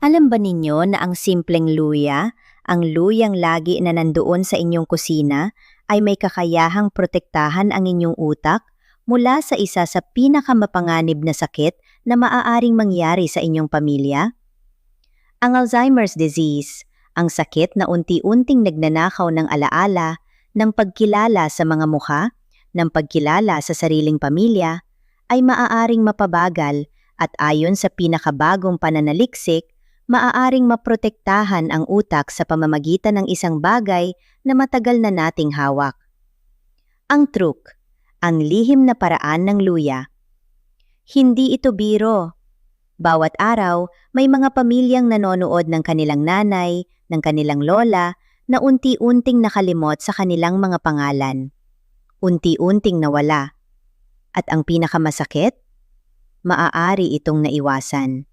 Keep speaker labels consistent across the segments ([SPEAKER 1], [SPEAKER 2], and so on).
[SPEAKER 1] Alam ba ninyo na ang simpleng luya, ang luyang lagi na nandoon sa inyong kusina, ay may kakayahang protektahan ang inyong utak mula sa isa sa pinakamapanganib na sakit na maaaring mangyari sa inyong pamilya? Ang Alzheimer's disease, ang sakit na unti-unting nagnanakaw ng alaala, ng pagkilala sa mga mukha, ng pagkilala sa sariling pamilya, ay maaaring mapabagal at ayon sa pinakabagong pananaliksik, maaaring maprotektahan ang utak sa pamamagitan ng isang bagay na matagal na nating hawak. Ang truk, ang lihim na paraan ng luya. Hindi ito biro. Bawat araw, may mga pamilyang nanonood ng kanilang nanay, ng kanilang lola, na unti-unting nakalimot sa kanilang mga pangalan. Unti-unting nawala. At ang pinakamasakit? Maaari itong naiwasan.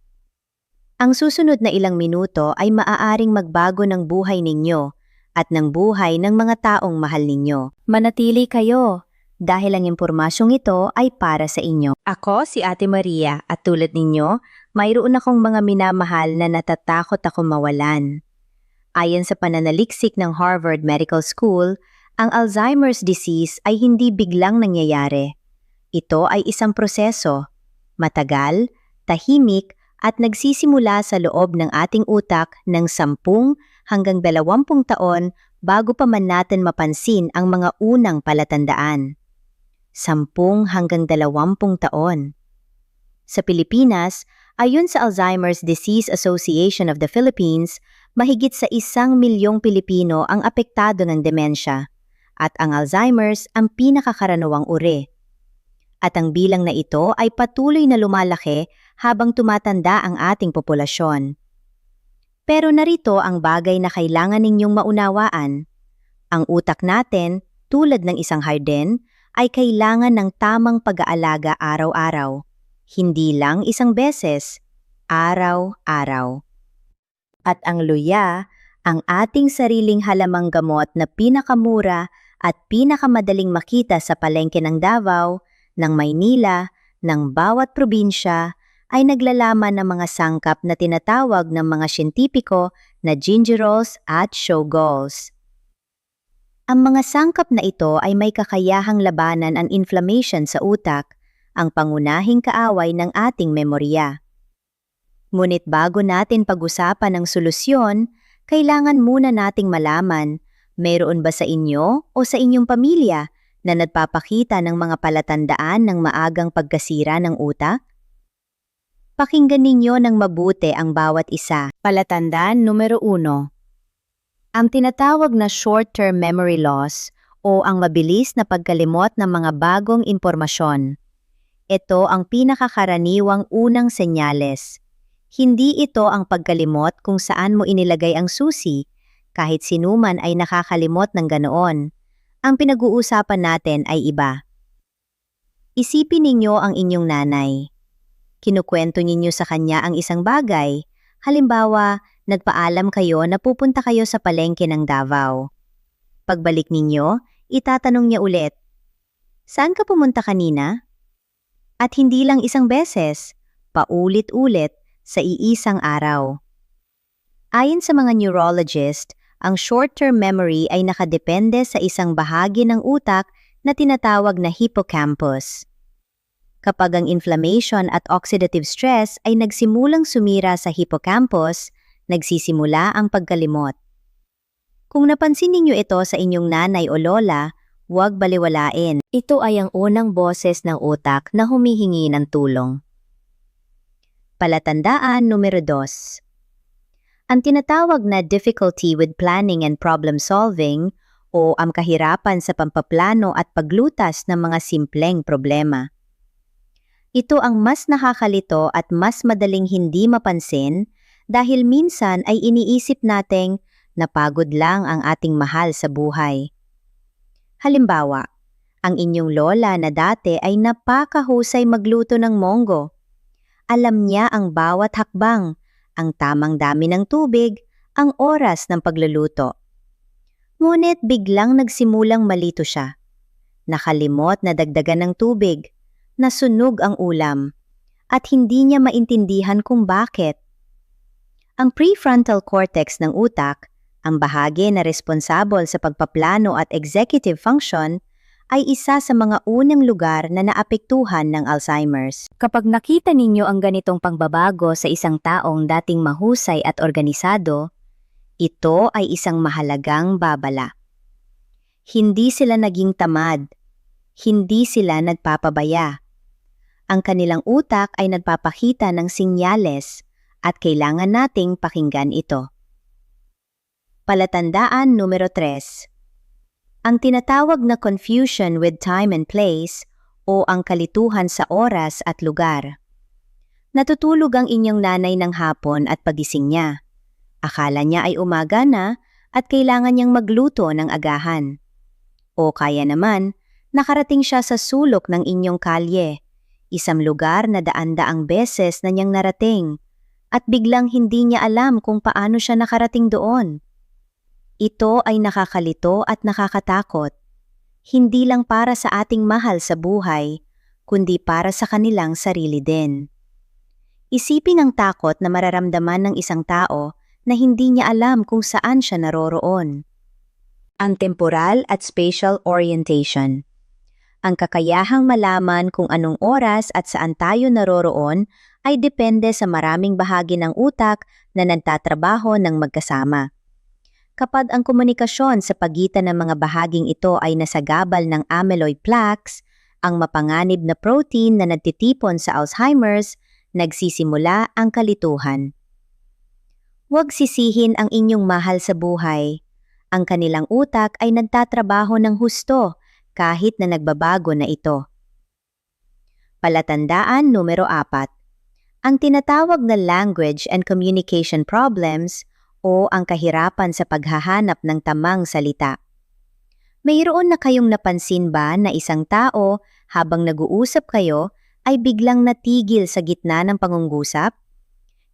[SPEAKER 1] Ang susunod na ilang minuto ay maaaring magbago ng buhay ninyo at ng buhay ng mga taong mahal ninyo. Manatili kayo dahil ang impormasyong ito ay para sa inyo. Ako si Ate Maria at tulad ninyo, mayroon akong mga minamahal na natatakot ako mawalan. Ayon sa pananaliksik ng Harvard Medical School, ang Alzheimer's disease ay hindi biglang nangyayari. Ito ay isang proseso, matagal, tahimik at nagsisimula sa loob ng ating utak ng 10 hanggang 20 taon bago pa man natin mapansin ang mga unang palatandaan. 10 hanggang 20 taon. Sa Pilipinas, ayon sa Alzheimer's Disease Association of the Philippines, mahigit sa 1 milyong Pilipino ang apektado ng demensya, at ang Alzheimer's ang pinakakaranawang uri. At ang bilang na ito ay patuloy na lumalaki habang tumatanda ang ating populasyon. Pero narito ang bagay na kailangan ninyong maunawaan. Ang utak natin, tulad ng isang hardin, ay kailangan ng tamang pag-aalaga araw-araw. Hindi lang isang beses, araw-araw. At ang luya, ang ating sariling halamang gamot na pinakamura at pinakamadaling makita sa palengke ng Davao, ng Maynila, ng bawat probinsya, ay naglalaman ng mga sangkap na tinatawag ng mga siyentipiko na gingerols at shogols. Ang mga sangkap na ito ay may kakayahang labanan ang inflammation sa utak, ang pangunahing kaaway ng ating memorya. Ngunit bago natin pag-usapan ang solusyon, kailangan muna nating malaman, mayroon ba sa inyo o sa inyong pamilya na nagpapakita ng mga palatandaan ng maagang pagkasira ng utak? Pakinggan ninyo ng mabuti ang bawat isa. Palatandaan numero 1. Ang tinatawag na short-term memory loss o ang mabilis na pagkalimot ng mga bagong impormasyon. Ito ang pinakakaraniwang unang senyales. Hindi ito ang pagkalimot kung saan mo inilagay ang susi, kahit sinuman ay nakakalimot ng ganoon. Ang pinag-uusapan natin ay iba. Isipin ninyo ang inyong nanay. Kinukwento ninyo sa kanya ang isang bagay. Halimbawa, nagpaalam kayo na pupunta kayo sa palengke ng Davao. Pagbalik ninyo, itatanong niya ulit, "Saan ka pumunta kanina?" At hindi lang isang beses, paulit-ulit sa iisang araw. Ayon sa mga neurologist, ang short-term memory ay nakadepende sa isang bahagi ng utak na tinatawag na hippocampus. Kapag ang inflammation at oxidative stress ay nagsimulang sumira sa hippocampus, nagsisimula ang pagkalimot. Kung napansin ninyo ito sa inyong nanay o lola, huwag baliwalain. Ito ay ang unang boses ng utak na humihingi ng tulong. Palatandaan numero 2. Ang tinatawag na difficulty with planning and problem solving o ang kahirapan sa pampaplano at paglutas ng mga simpleng problema. Ito ang mas nakakalito at mas madaling hindi mapansin dahil minsan ay iniisip nating napagod lang ang ating mahal sa buhay. Halimbawa, ang inyong lola na dati ay napakahusay magluto ng monggo. Alam niya ang bawat hakbang, ang tamang dami ng tubig, ang oras ng pagluluto. Ngunit biglang nagsimulang malito siya. Nakalimot na dagdagan ng tubig, nasunog ang ulam, at hindi niya maintindihan kung bakit. Ang prefrontal cortex ng utak, ang bahagi na responsable sa pagpaplano at executive function, ay isa sa mga unang lugar na naapektuhan ng Alzheimer's. Kapag nakita ninyo ang ganitong pagbabago sa isang taong dating mahusay at organisado, ito ay isang mahalagang babala. Hindi sila naging tamad, hindi sila nagpapabaya. Ang kanilang utak ay nagpapakita ng sinyales at kailangan nating pakinggan ito. Palatandaan numero 3. Ang tinatawag na confusion with time and place o ang kalituhan sa oras at lugar. Natutulog ang inyong nanay ng hapon at pagising niya. Akala niya ay umaga na at kailangan niyang magluto ng agahan. O kaya naman, nakarating siya sa sulok ng inyong kalye, isang lugar na daan-daang beses na niyang narating, at biglang hindi niya alam kung paano siya nakarating doon. Ito ay nakakalito at nakakatakot, hindi lang para sa ating mahal sa buhay, kundi para sa kanilang sarili din. Isipin ang takot na mararamdaman ng isang tao na hindi niya alam kung saan siya naroroon. Ang temporal at spatial orientation. Ang kakayahang malaman kung anong oras at saan tayo naroroon ay depende sa maraming bahagi ng utak na nagtatrabaho ng magkasama. Kapag ang komunikasyon sa pagitan ng mga bahaging ito ay nasagabal ng amyloid plaques, ang mapanganib na protein na nagtitipon sa Alzheimer's, nagsisimula ang kalituhan. Huwag sisihin ang inyong mahal sa buhay. Ang kanilang utak ay nagtatrabaho ng husto kahit na nagbabago na ito. Palatandaan numero 4. Ang tinatawag na language and communication problems o ang kahirapan sa paghahanap ng tamang salita. Mayroon na kayong napansin ba na isang tao habang nag-uusap kayo ay biglang natigil sa gitna ng pangungusap?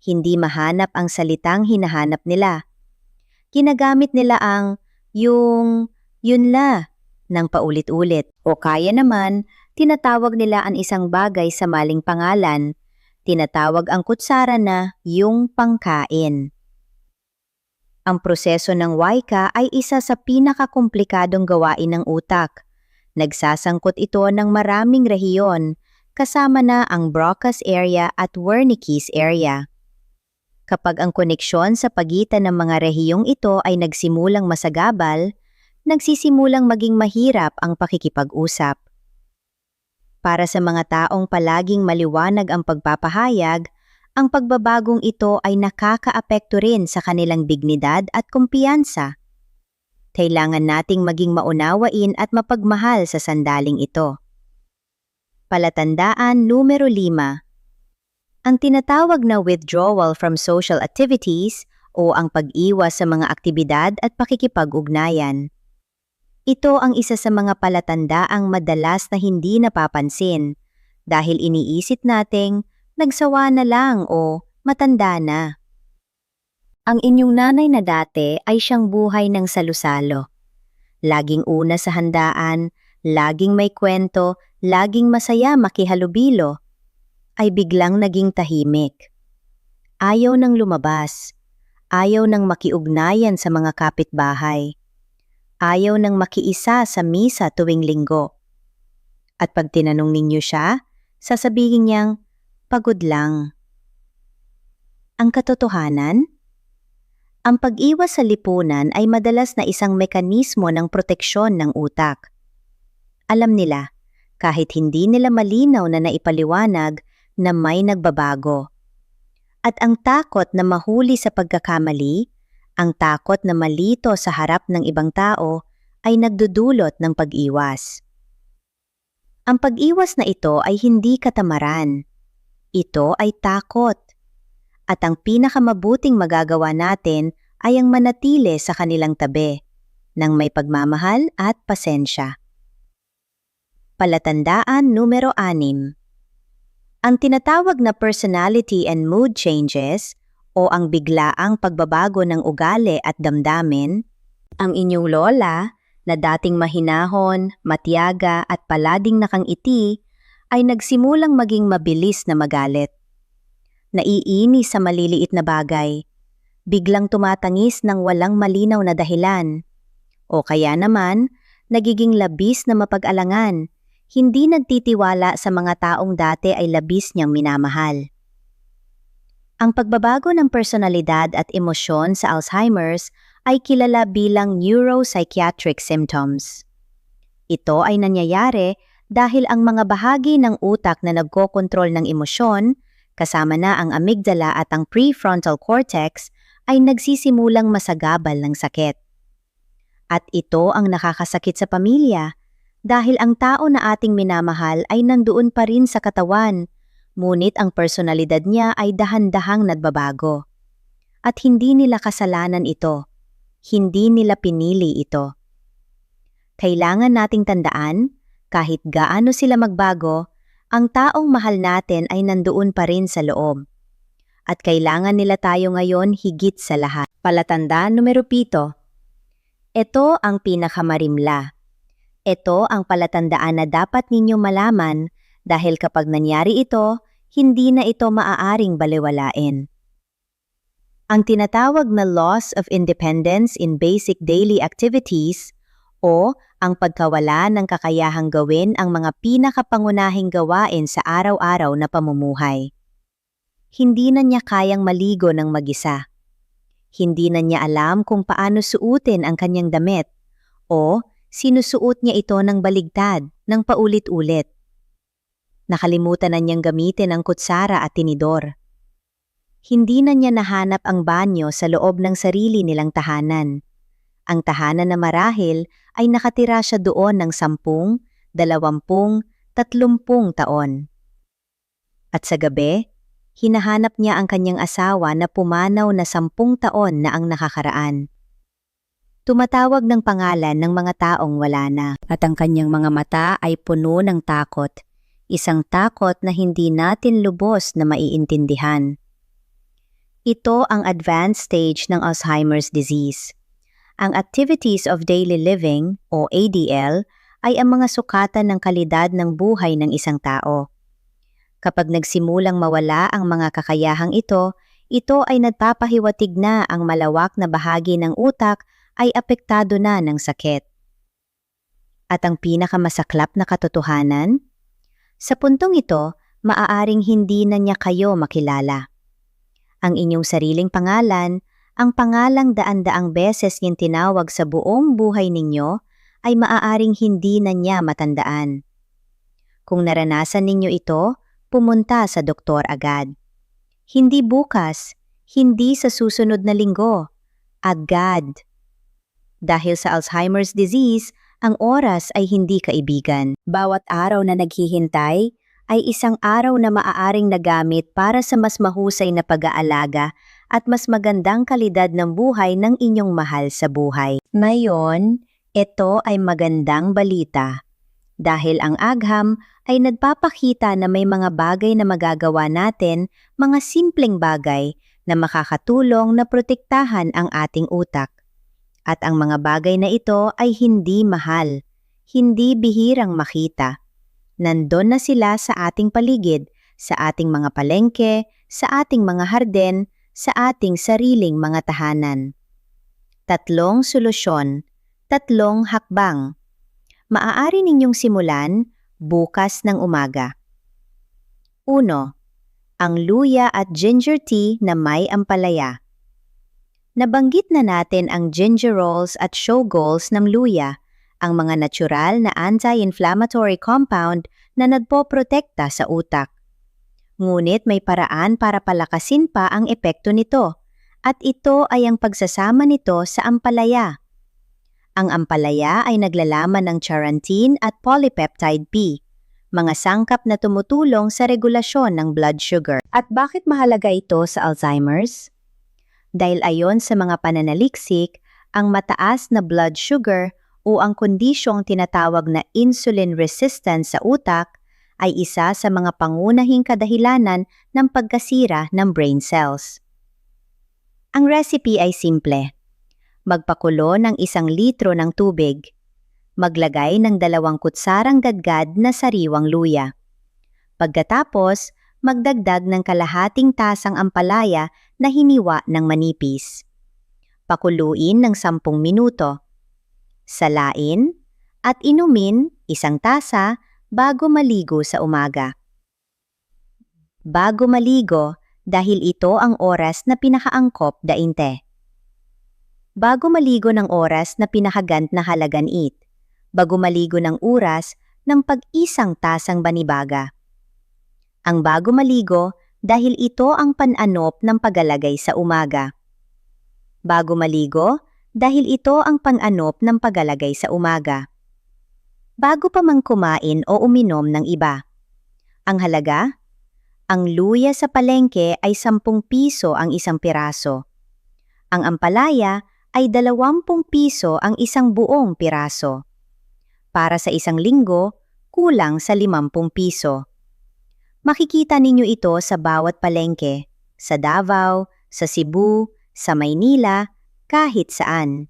[SPEAKER 1] Hindi mahanap ang salitang hinahanap nila. Ginagamit nila ang yun la ng paulit-ulit o kaya naman tinatawag nila ang isang bagay sa maling pangalan. Tinatawag ang kutsara na yung pangkain. Ang proseso ng wika ay isa sa pinakakomplikadong gawain ng utak. Nagsasangkot ito ng maraming rehiyon, kasama na ang Broca's area at Wernicke's area. Kapag ang koneksyon sa pagitan ng mga rehiyong ito ay nagsimulang masagabal, nagsisimulang maging mahirap ang pakikipag-usap. Para sa mga taong palaging maliwanag ang pagpapahayag, ang pagbabagong ito ay nakakaapekto rin sa kanilang dignidad at kumpiyansa. Kailangan nating maging maunawain at mapagmahal sa sandaling ito. Palatandaan numero 5. Ang tinatawag na withdrawal from social activities o ang pag-iwas sa mga aktibidad at pakikipag-ugnayan. Ito ang isa sa mga palatandaang madalas na hindi napapansin dahil iniisip nating nagsawa na lang o matanda na. Ang inyong nanay na dati ay siyang buhay ng salusalo. Laging una sa handaan, laging may kwento, laging masaya makihalubilo, ay biglang naging tahimik. Ayaw nang lumabas, ayaw nang makiugnayan sa mga kapitbahay, ayaw nang makiisa sa misa tuwing linggo. At pag tinanong ninyo siya, sasabihin niyang, pagod lang. Ang katotohanan? Ang pag-iwas sa lipunan ay madalas na isang mekanismo ng proteksyon ng utak. Alam nila, kahit hindi nila malinaw na naipaliwanag na may nagbabago. At ang takot na mahuli sa pagkakamali, ang takot na malito sa harap ng ibang tao ay nagdudulot ng pag-iwas. Ang pag-iwas na ito ay hindi katamaran. Ito ay takot. At ang pinakamabuting magagawa natin ay ang manatili sa kanilang tabi, ng may pagmamahal at pasensya. Palatandaan numero 6. Ang tinatawag na personality and mood changes o ang biglaang pagbabago ng ugali at damdamin, ang inyong lola na dating mahinahon, matiyaga at palading nakangiti ay nagsimulang maging mabilis na magalit. Naiinis sa maliliit na bagay, biglang tumatangis ng walang malinaw na dahilan. O kaya naman, nagiging labis na mapag-alangan, hindi nagtitiwala sa mga taong dati ay labis niyang minamahal. Ang pagbabago ng personalidad at emosyon sa Alzheimer's ay kilala bilang neuropsychiatric symptoms. Ito ay nangyayari dahil ang mga bahagi ng utak na nagkokontrol ng emosyon, kasama na ang amygdala at ang prefrontal cortex, ay nagsisimulang masagabal ng sakit. At ito ang nakakasakit sa pamilya dahil ang tao na ating minamahal ay nandoon pa rin sa katawan, ngunit ang personalidad niya ay dahan-dahang nagbabago. At hindi nila kasalanan ito. Hindi nila pinili ito. Kailangan nating tandaan, kahit gaano sila magbago, ang taong mahal natin ay nandoon pa rin sa loob. At kailangan nila tayo ngayon higit sa lahat. Palatandaan numero 7. Ito ang pinakamarimla. Ito ang palatandaan na dapat ninyong malaman dahil kapag nangyari ito, hindi na ito maaaring balewalain. Ang tinatawag na loss of independence in basic daily activities o ang pagkawala ng kakayahang gawin ang mga pinakapangunahing gawain sa araw-araw na pamumuhay. Hindi na niya kayang maligo ng mag-isa. Hindi na niya alam kung paano suotin ang kanyang damit o sinusuot niya ito ng baligtad, ng paulit-ulit. Nakalimutan na niyang gamitin ang kutsara at tinidor. Hindi na niya nahanap ang banyo sa loob ng sarili nilang tahanan. Ang tahanan na marahil ay nakatira siya doon ng 10, 20, 30 taon. At sa gabi, hinahanap niya ang kanyang asawa na pumanaw na 10 taon na ang nakakaraan. Tumatawag ng pangalan ng mga taong wala na at ang kanyang mga mata ay puno ng takot, isang takot na hindi natin lubos na maiintindihan. Ito ang advanced stage ng Alzheimer's disease. Ang activities of daily living o ADL ay ang mga sukatan ng kalidad ng buhay ng isang tao. Kapag nagsimulang mawala ang mga kakayahang ito, ito ay nagpapahiwatig na ang malawak na bahagi ng utak ay apektado na ng sakit. At ang pinakamasaklap na katotohanan? Sa puntong ito, maaaring hindi na niya kayo makilala. Ang inyong sariling pangalan, ang pangalang daan-daang beses niyang tinawag sa buong buhay ninyo, ay maaaring hindi na niya matandaan. Kung naranasan ninyo ito, pumunta sa doktor agad. Hindi bukas, hindi sa susunod na linggo, agad. Dahil sa Alzheimer's disease, ang oras ay hindi kaibigan. Bawat araw na naghihintay ay isang araw na maaaring nagamit para sa mas mahusay na pag-aalaga at mas magandang kalidad ng buhay ng inyong mahal sa buhay. Ngayon, ito ay magandang balita. Dahil ang agham ay nagpapakita na may mga bagay na magagawa natin, mga simpleng bagay na makakatulong na protektahan ang ating utak. At ang mga bagay na ito ay hindi mahal, hindi bihirang makita. Nandun na sila sa ating paligid, sa ating mga palengke, sa ating mga harden, sa ating sariling mga tahanan. 3 solusyon, 3 hakbang. Maaari ninyong simulan bukas ng umaga. 1. Ang luya at ginger tea na may ampalaya. Nabanggit na natin ang gingerols at shogols ng luya, ang mga natural na anti-inflammatory compound na nagpoprotekta sa utak. Ngunit may paraan para palakasin pa ang epekto nito, at ito ay ang pagsasama nito sa ampalaya. Ang ampalaya ay naglalaman ng charantin at polypeptide P, mga sangkap na tumutulong sa regulasyon ng blood sugar. At bakit mahalaga ito sa Alzheimer's? Dahil ayon sa mga pananaliksik, ang mataas na blood sugar o ang kondisyong tinatawag na insulin resistance sa utak ay isa sa mga pangunahing kadahilanan ng pagkasira ng brain cells. Ang recipe ay simple. Magpakulo ng 1 litro ng tubig. Maglagay ng 2 kutsarang gadgad na sariwang luya. Pagkatapos, magdagdag ng kalahating tasang ampalaya na hiniwa ng manipis. Pakuluin ng 10 minuto. Salain at inumin 1 tasa bago maligo sa umaga. Bago maligo dahil ito ang oras na pinakaangkop dainte. Bago maligo ng oras na pinakagant na halaganit. Bago maligo ng oras ng pag-isang tasang banibaga. Ang bago maligo dahil ito ang pananop ng pagalagay sa umaga. Bago maligo dahil ito ang pananop ng pagalagay sa umaga. Bago pa mang kumain o uminom ng iba. Ang halaga? Ang luya sa palengke ay 10 piso ang 1 piraso. Ang ampalaya ay 20 piso ang 1 buong piraso. Para sa 1 linggo, kulang sa 50 piso. Makikita ninyo ito sa bawat palengke, sa Davao, sa Cebu, sa Maynila, kahit saan.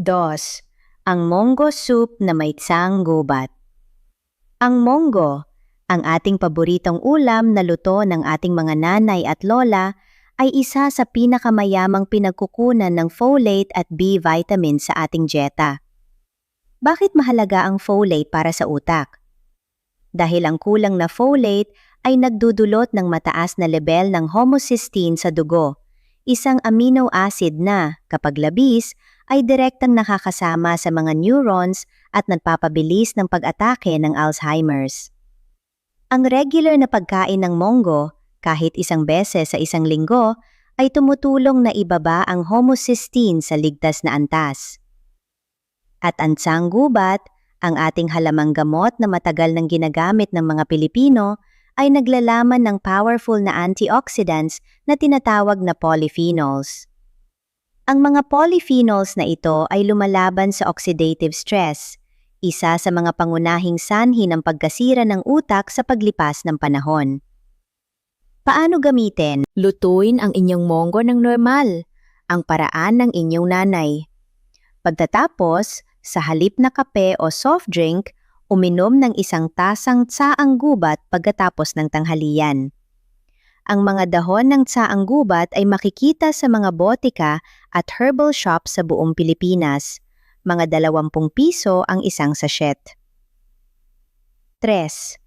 [SPEAKER 1] 2. Ang monggo soup na may tsaang gubat. Ang monggo, ang ating paboritong ulam na luto ng ating mga nanay at lola, ay isa sa pinakamayamang pinagkukunan ng folate at B vitamin sa ating dieta. Bakit mahalaga ang folate para sa utak? Dahil ang kulang na folate ay nagdudulot ng mataas na lebel ng homocysteine sa dugo, isang amino acid na, kapag labis, ay direktang nakakasama sa mga neurons at nagpapabilis ng pag-atake ng Alzheimer's. Ang regular na pagkain ng monggo, kahit 1 beses sa 1 linggo, ay tumutulong na ibaba ang homocysteine sa ligtas na antas. At ang tsaang gubat, ang ating halamang gamot na matagal nang ginagamit ng mga Pilipino, ay naglalaman ng powerful na antioxidants na tinatawag na polyphenols. Ang mga polyphenols na ito ay lumalaban sa oxidative stress, isa sa mga pangunahing sanhi ng pagkasira ng utak sa paglipas ng panahon. Paano gamitin? Lutuin ang inyong monggo ng normal, ang paraan ng inyong nanay. Pagtatapos, sa halip na kape o soft drink, uminom ng 1 tasang tsaang gubat pagkatapos ng tanghalian. Ang mga dahon ng tsaang gubat ay makikita sa mga botika at herbal shop sa buong Pilipinas. Mga 20 piso ang 1 sachet. 3.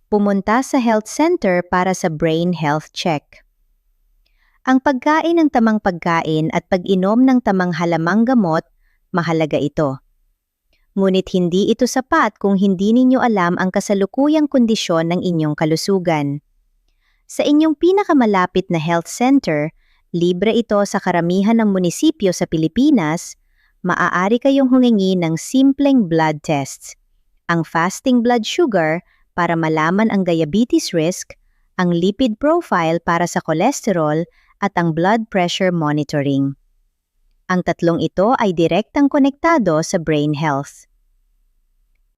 [SPEAKER 1] Pumunta sa health center para sa brain health check. Ang pagkain ng tamang pagkain at pag-inom ng tamang halamang gamot, mahalaga ito. Ngunit hindi ito sapat kung hindi ninyo alam ang kasalukuyang kondisyon ng inyong kalusugan. Sa inyong pinakamalapit na health center, libre ito sa karamihan ng munisipyo sa Pilipinas, maaari kayong humingi ng simpleng blood tests, ang fasting blood sugar para malaman ang diabetes risk, ang lipid profile para sa cholesterol, at ang blood pressure monitoring. Ang tatlong ito ay direktang konektado sa brain health.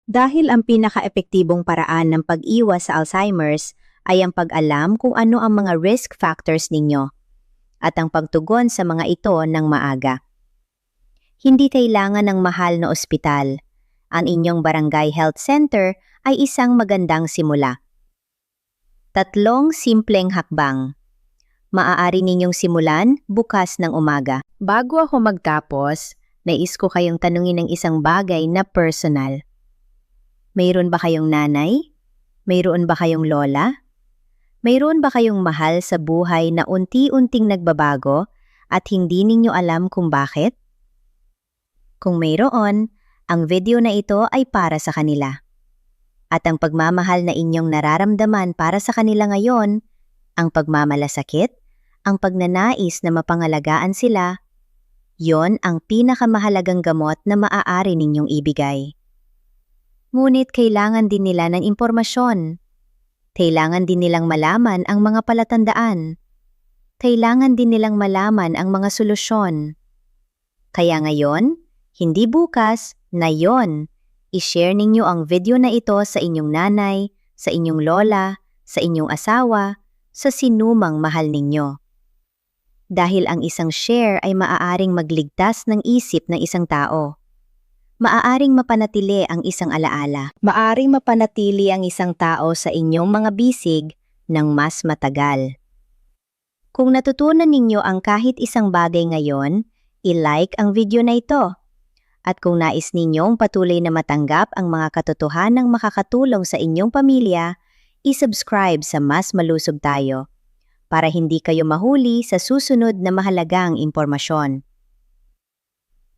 [SPEAKER 1] Dahil ang pinaka-epektibong paraan ng pag-iwas sa Alzheimer's ay ang pag-alam kung ano ang mga risk factors ninyo at ang pagtugon sa mga ito ng maaga. Hindi kailangan ng mahal na ospital. Ang inyong barangay health center ay isang magandang simula. 3 simpleng hakbang. Maaari ninyong simulan bukas ng umaga. Bago ako magtapos, nais ko kayong tanungin ng isang bagay na personal. Mayroon ba kayong nanay? Mayroon ba kayong lola? Mayroon ba kayong mahal sa buhay na unti-unting nagbabago at hindi ninyo alam kung bakit? Kung mayroon, ang video na ito ay para sa kanila. At ang pagmamahal na inyong nararamdaman para sa kanila ngayon, ang pagmamalasakit, ang pagnanais na mapangalagaan sila, yon ang pinakamahalagang gamot na maaari ninyong ibigay. Ngunit kailangan din nila ng impormasyon. Kailangan din nilang malaman ang mga palatandaan. Kailangan din nilang malaman ang mga solusyon. Kaya ngayon, hindi bukas, ngayon, i-share ninyo ang video na ito sa inyong nanay, sa inyong lola, sa inyong asawa, sa sinumang mahal ninyo. Dahil ang isang share ay maaaring magligtas ng isip ng isang tao. Maaaring mapanatili ang isang alaala. Maaaring mapanatili ang isang tao sa inyong mga bisig ng mas matagal. Kung natutunan ninyo ang kahit isang bagay ngayon, i-like ang video na ito. At kung nais ninyong patuloy na matanggap ang mga katotohanang makakatulong sa inyong pamilya, i-subscribe sa Mas Malusog Tayo para hindi kayo mahuli sa susunod na mahalagang impormasyon.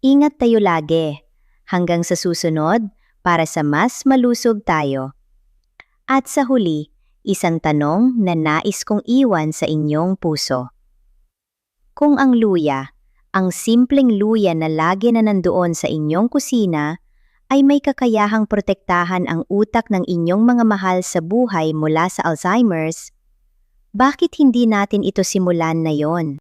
[SPEAKER 1] Ingat tayo lagi. Hanggang sa susunod para sa Mas Malusog Tayo. At sa huli, isang tanong na nais kong iwan sa inyong puso. Kung ang luya, ang simpleng luya na lagi na nandoon sa inyong kusina, ay may kakayahang protektahan ang utak ng inyong mga mahal sa buhay mula sa Alzheimer's, bakit hindi natin ito simulan na yon?